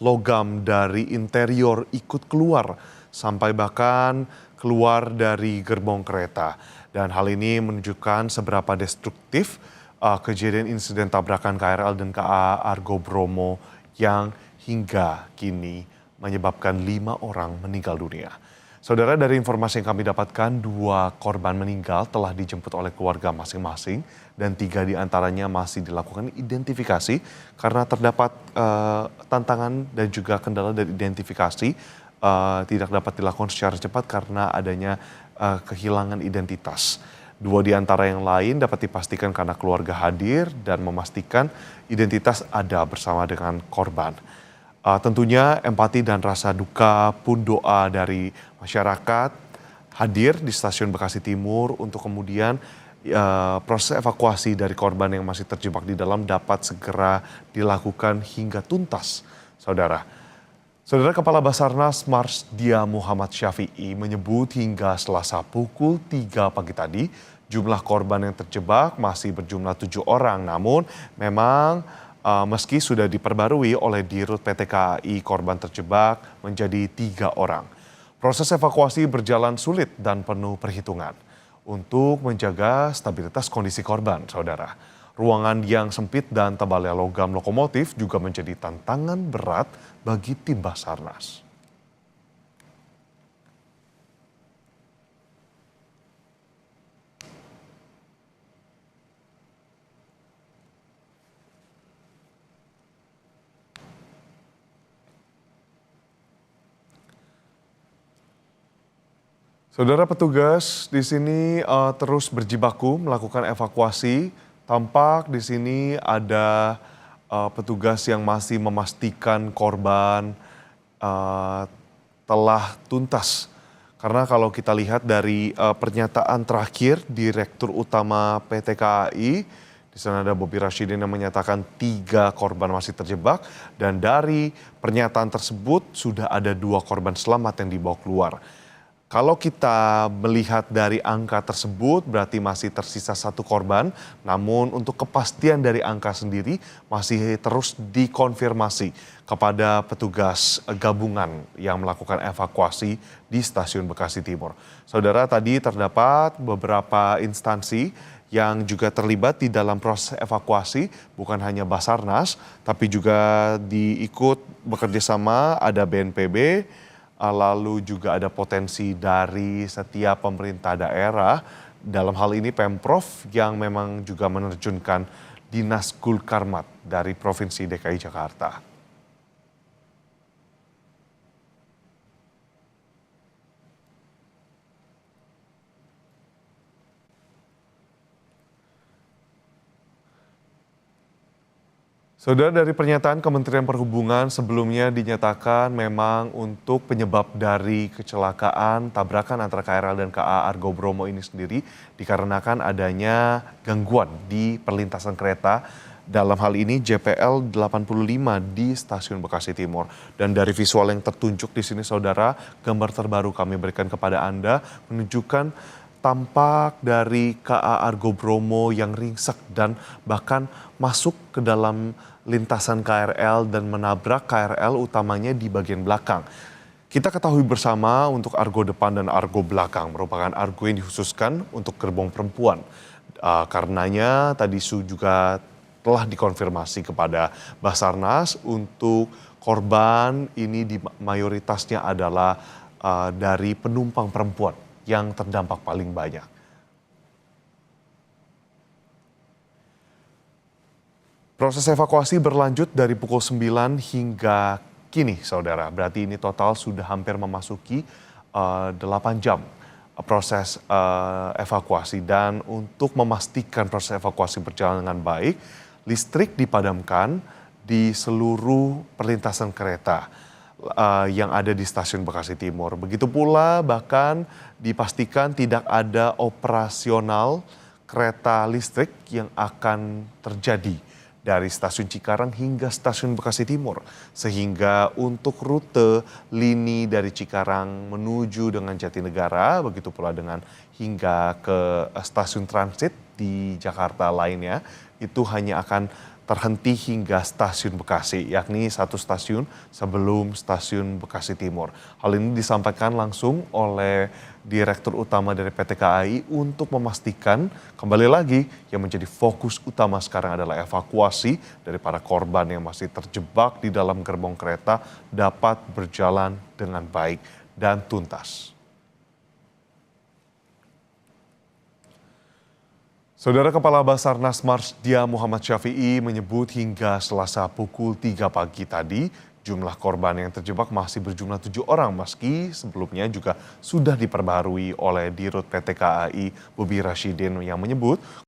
logam dari interior ikut keluar sampai bahkan keluar dari gerbong kereta. Dan hal ini menunjukkan seberapa destruktif kejadian insiden tabrakan KRL dan KA Argo Bromo yang hingga kini menyebabkan 5 orang meninggal dunia. Saudara, dari informasi yang kami dapatkan, 2 korban meninggal telah dijemput oleh keluarga masing-masing dan 3 diantaranya masih dilakukan identifikasi karena terdapat tantangan dan juga kendala dari identifikasi tidak dapat dilakukan secara cepat karena adanya kehilangan identitas. 2 di antara yang lain dapat dipastikan karena keluarga hadir dan memastikan identitas ada bersama dengan korban. Tentunya empati dan rasa duka pun doa dari masyarakat hadir di stasiun Bekasi Timur untuk kemudian proses evakuasi dari korban yang masih terjebak di dalam dapat segera dilakukan hingga tuntas, Saudara. Saudara, Kepala Basarnas Marsdia Muhammad Syafi'i menyebut hingga Selasa pukul 3 pagi tadi jumlah korban yang terjebak masih berjumlah 7 orang. Namun memang meski sudah diperbarui oleh Dirut PT KAI, korban terjebak menjadi 3 orang. Proses evakuasi berjalan sulit dan penuh perhitungan untuk menjaga stabilitas kondisi korban, Saudara. Ruangan yang sempit dan tebalnya logam lokomotif juga menjadi tantangan berat bagi tim Basarnas. Saudara, petugas di sini terus berjibaku melakukan evakuasi. Tampak di sini ada petugas yang masih memastikan korban telah tuntas. Karena kalau kita lihat dari pernyataan terakhir Direktur Utama PT KAI, di sana ada Bobi Rashidin yang menyatakan 3 korban masih terjebak. Dan dari pernyataan tersebut sudah ada 2 korban selamat yang dibawa keluar. Kalau kita melihat dari angka tersebut berarti masih tersisa 1 korban, namun untuk kepastian dari angka sendiri masih terus dikonfirmasi kepada petugas gabungan yang melakukan evakuasi di stasiun Bekasi Timur. Saudara, tadi terdapat beberapa instansi yang juga terlibat di dalam proses evakuasi, bukan hanya Basarnas, tapi juga diikut bekerja sama ada BNPB, lalu juga ada potensi dari setiap pemerintah daerah, dalam hal ini Pemprov yang memang juga menerjunkan Dinas Gulkarmat dari Provinsi DKI Jakarta. Saudara, dari pernyataan Kementerian Perhubungan sebelumnya dinyatakan memang untuk penyebab dari kecelakaan tabrakan antara KRL dan KA Argo Bromo ini sendiri dikarenakan adanya gangguan di perlintasan kereta, dalam hal ini JPL 85 di stasiun Bekasi Timur. Dan dari visual yang tertunjuk di sini, Saudara, gambar terbaru kami berikan kepada Anda menunjukkan tampak dari KA Argo Bromo yang ringsek dan bahkan masuk ke dalam lintasan KRL dan menabrak KRL utamanya di bagian belakang. Kita ketahui bersama untuk Argo depan dan Argo belakang merupakan Argo yang dikhususkan untuk gerbong perempuan. Karenanya tadi juga telah dikonfirmasi kepada Basarnas untuk korban ini mayoritasnya adalah dari penumpang perempuan yang terdampak paling banyak. Proses evakuasi berlanjut dari pukul 9 hingga kini, Saudara. Berarti ini total sudah hampir memasuki 8 jam proses evakuasi. Dan untuk memastikan proses evakuasi berjalan dengan baik, listrik dipadamkan di seluruh perlintasan kereta yang ada di stasiun Bekasi Timur. Begitu pula bahkan dipastikan tidak ada operasional kereta listrik yang akan terjadi dari stasiun Cikarang hingga stasiun Bekasi Timur. Sehingga untuk rute lini dari Cikarang menuju dengan Jatinegara, begitu pula dengan hingga ke stasiun transit di Jakarta lainnya, itu hanya akan terhenti hingga stasiun Bekasi, yakni satu stasiun sebelum stasiun Bekasi Timur. Hal ini disampaikan langsung oleh Direktur Utama dari PT KAI untuk memastikan kembali lagi yang menjadi fokus utama sekarang adalah evakuasi dari para korban yang masih terjebak di dalam gerbong kereta dapat berjalan dengan baik dan tuntas. Saudara Kepala Basarnas Marsdia Muhammad Syafi'i menyebut hingga Selasa pukul 3 pagi tadi, jumlah korban yang terjebak masih berjumlah 7 orang meski sebelumnya juga sudah diperbarui oleh Dirut PT KAI Bobi Rashidin yang menyebut